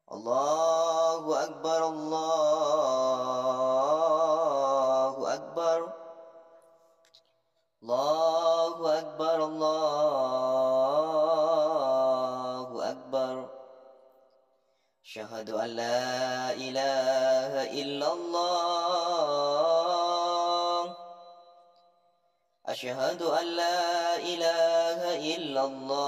Allahu Akbar, Allahu Akbar, Allahu Akbar, Allahu Akbar. Syahadu an la ilaha illallah. Asyhadu an la ilaha illallah.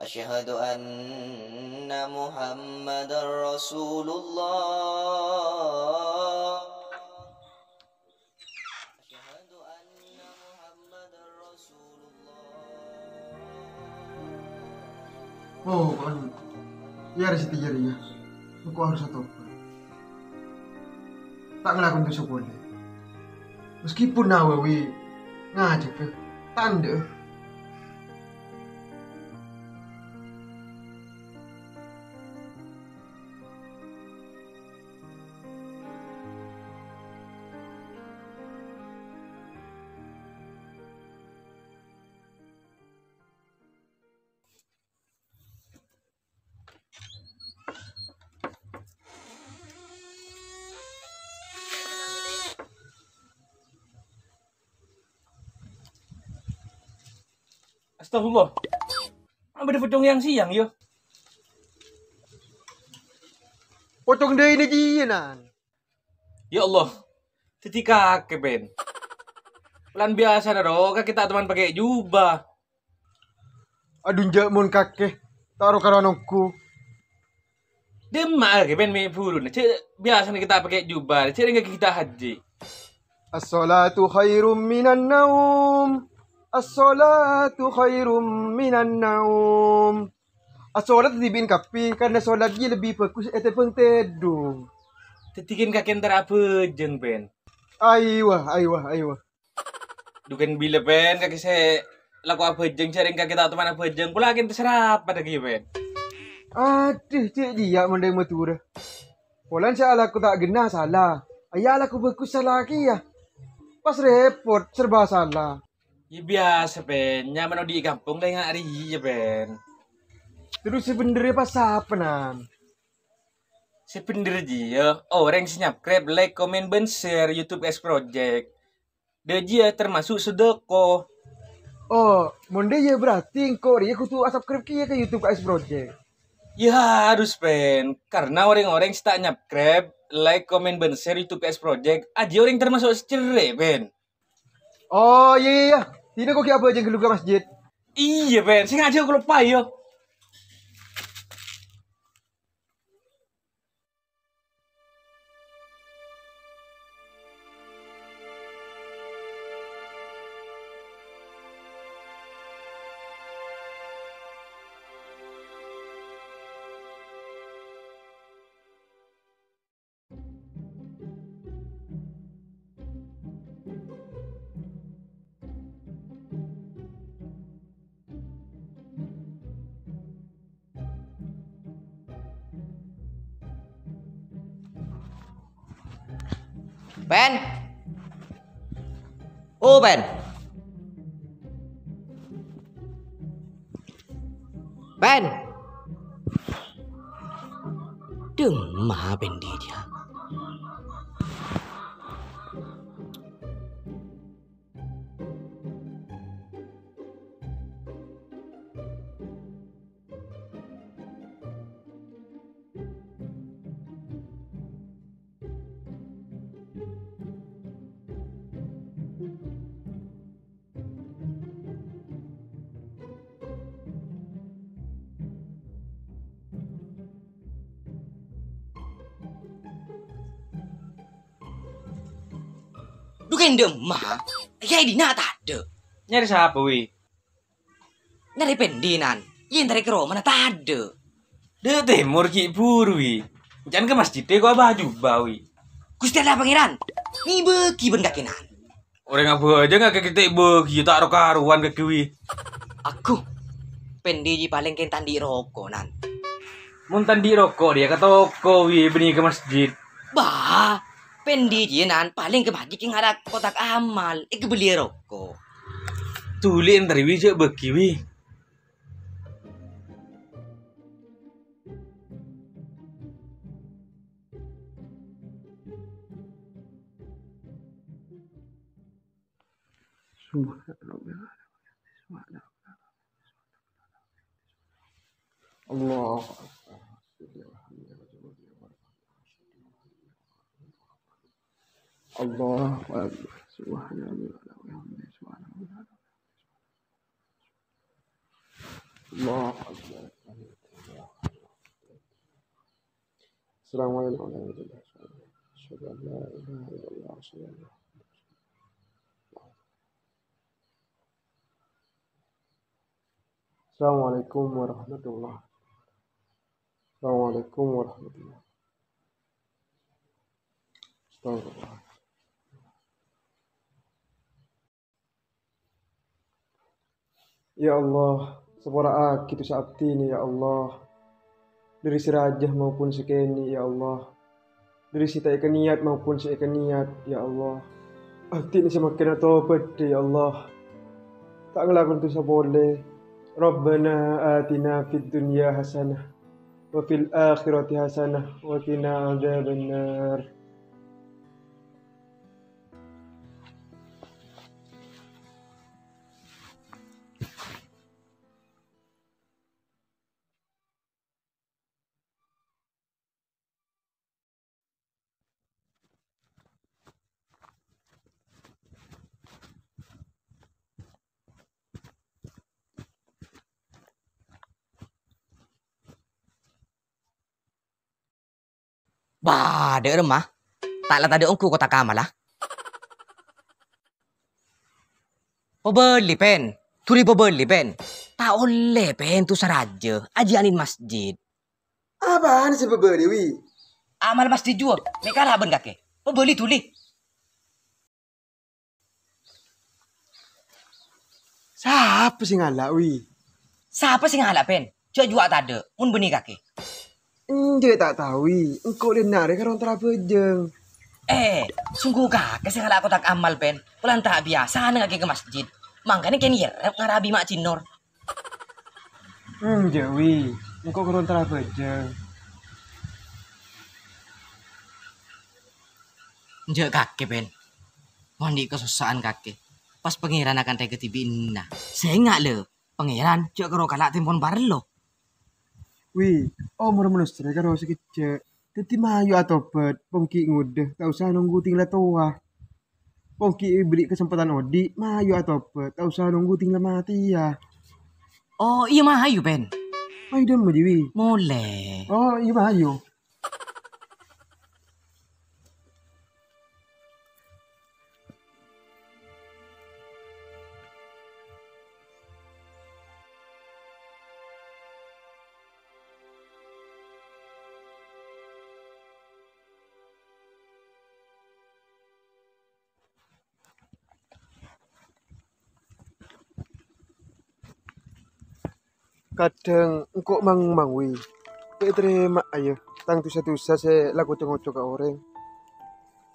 Asyhadu anna Muhammadar Rasulullah. Asyhadu anna Muhammadar Rasulullah. Oh, kan. Iya, ada siti jarinya. Aku harus satu. Tak ngelakuin dosa boleh. Meskipun nawawi ngajak ke tanda. Astagfirullah. Apa ada pocong yang siang yo? Pocong deh ini jinan. Ya Allah. Ketika Ben. Pelan biasa naro, kita teman pakai jubah. Aduh jak mon kakek. Taruh karanongku. Demak Ben me purun. Cek biasa kita pakai jubah. Cek enggak kita haji. As-salatu khairum minan naum. As-salatu khairum minan naum. As-salat dibin kapi karena salat dia lebih fokus ataupun tidur. Tetikin kakek ntar apa jeng Ben. Aywa. Dukan bila Ben kakek saya laku apa jeng sharing kakek tahu teman apa jeng. Pula kakek terserap pada kakek Ben. Aduh, cik dia mendeng matura. Polan salah aku tak genah salah. Ayalah aku fokus salah lagi ya. Pas repot serba salah. Ya biasa Ben. Nyaman di kampung dah hari ya Ben. Terus sebenarnya pas apa nan? Sebenernya dia orang subscribe, like, comment, dan share YouTube X Project. Dia termasuk sedekah. Oh, monde ya berarti engkau dia kutu subscribe ke YouTube KS Project. Ya harus Ben, karena orang-orang tak subscribe, like, comment, dan share YouTube X Project. Aja orang termasuk cerai Ben. Oh iya. Tidak kok apa aja ke masjid. Iya Ben, sengaja aku lupa yo. Ben. Oh, Ben. Ben. Demah Ben dia. Dukan demah. Ya dina tak ada. Nyari siapa wi? Nari pendinan. Yang dari kero mana tak ada. Dia timur ki buru wi. Jangan ke masjid deh kau baju bawi. Gusti Allah pangeran. Ni beki ben kakinan. Orang apa aja nggak kita bagi tak karuan ke wi. Aku pendiji paling ken tandi rokok nan. Mun tandi rokok dia ke toko wi beni ke masjid. Bah, pendiji nan paling ke masjid yang ada kotak amal. Beli rokok. Tulik dari wijak beki wi. Allah. Allah. Subhanallah. Allah. Assalamualaikum warahmatullahi wabarakatuh. Asyhadu an la ilaha illallah wa asyhadu anna Assalamualaikum warahmatullahi Assalamualaikum warahmatullahi Astagfirullah. Ya Allah, sepora kita saat ini ya Allah. Dari si rajah maupun si Kenny ya Allah. Dari si tak ikan niat maupun si ikan niat ya Allah. Hati ini semakin tobat ya Allah. Tak ngelakuin tu boleh. Rabbana atina fid dunya hasanah wa fil akhirati hasanah wa qina adzabannar. Bah, ada remah. Taklah tadi ongku kota kamalah. Pebeli pen. Tuli pebeli pen. Tak oleh pen tu saraja. Ajanin masjid. Apaan sih bebeli wi? Amal masjid juga. Mereka laban kakek. Pebeli tuli. Siapa sih ngalak wi? Siapa sih ngalak pen? Cuk jual tak ada. Mun benih kakek. Enje tak tahu wi. Engkau lenar kan orang terabejeng. Sungguh kakek sih ngalak kotak amal pen. Pelan tak biasa kakek ke masjid. Makanya kini yerep ngarabi mak cinor. Enje wi. Engkau orang terabejeng. Njek kakek pen. Mondi kesusahan kakek. Pas pangeran akan tega tibina. Saya nggak le. Pangeran cek karo kalak timpon barlo. Wi, umur menustre karo sekecil. Teti mayu atau bet, pongki ngudah, tak usah nunggu tinggal tua. Pongki beri kesempatan odi, mayu atau bet, tak usah nunggu tinggal mati ya. Oh iya mahayu pen. Mayu dah mau wi. Mulai. Oh iya mayu. Kadang engkau mang wi. Kau terima ayo. Tang tusa saya laku cengok ke orang.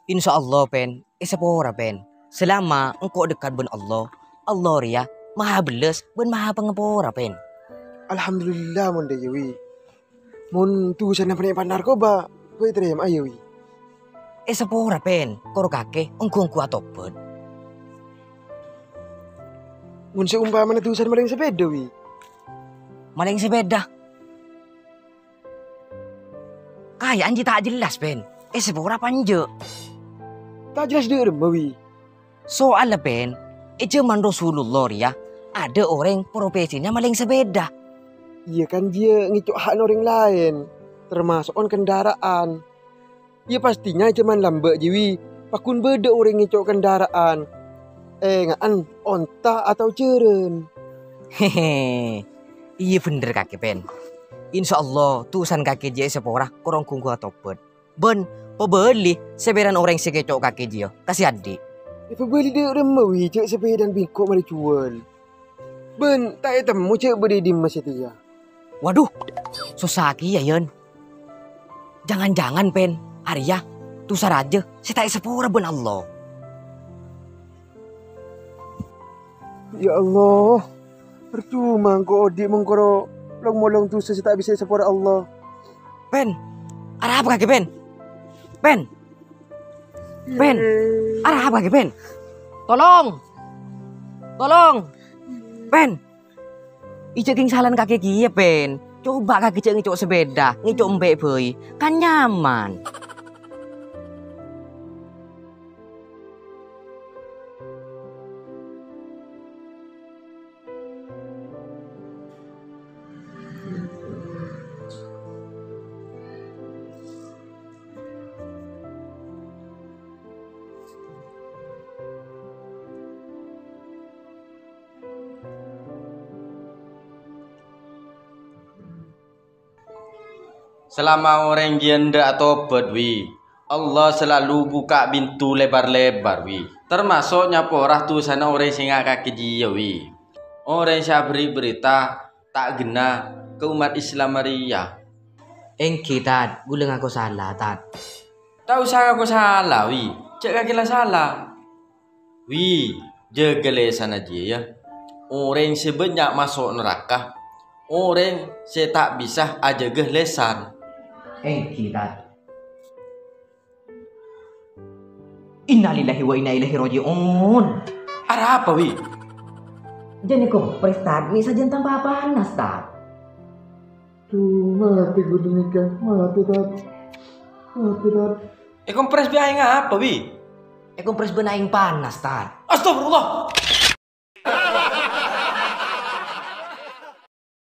Insya Allah pen. Sepora pen. Selama engkau dekat ben Allah. Allah ria maha beles ben maha pengepora pen. Alhamdulillah mon deh wi. Mon tusa na penik narkoba. Kau terima ayo wi. Sepora pen. Koro kakek engkau atopet. Mun seumpama tusan maling sepeda wi. Maling sepeda. Kayak anji tak jelas pen. Sepora panje. Tak jelas dia wi. Soalnya pen. Zaman Rasulullah ya. Ada orang profesinya maling sepeda. Iya kan dia ngicok hak orang lain. Termasuk on kendaraan. Ya pastinya cuman lambat jiwi. Pakun beda orang ngicok kendaraan. Ngaan onta atau ceren. Hehe. Iya bener kakek pen. Insya Allah tusan kakek dia sepora korong kungku atopet. Ben pebeli seberan orang sekecok kakek dia. Kasih adik. Pebeli dia remah wi cek sepeda dan bingkok mari jual. Ben tak temu cek beri di masjid dia. Waduh, susah ki ya Yon. Jangan-jangan pen, Arya, tusar aja, saya tak sepura ben Allah. Ya Allah, percuma kau odik mengkoro long molong tu tak bisa sepora Allah. Pen, ada apa kaki Pen? Pen, ada apa kaki Pen? Tolong, Pen. Ijek king salan kaki kia Pen. Coba kaki cek ngicok sepeda, ngicok mbek boy, kan nyaman. Selama orang janda atau bedwi, Allah selalu buka pintu lebar-lebar wi. Termasuk nyaporah tu sana orang singa kaki dia wi. Orang yang beri berita tak gena ke umat Islam Maria. Engki Tat, guleng aku salah Tat. Tak usah aku salah wi. Cek kaki lah salah. Wi, jaga lesan aja ya. Orang sebanyak masuk neraka. Orang saya tak bisa aja lesan. Engki Tat. Innalillahi wa inna ilaihi raji'un. Ada apa wi? Jadi kompres Tat, ini saja tambah panas Tat. Tuh, mati gue nikah, mati Tat. Kompres biaya apa wi? Kompres benaing panas Tat. Astagfirullah.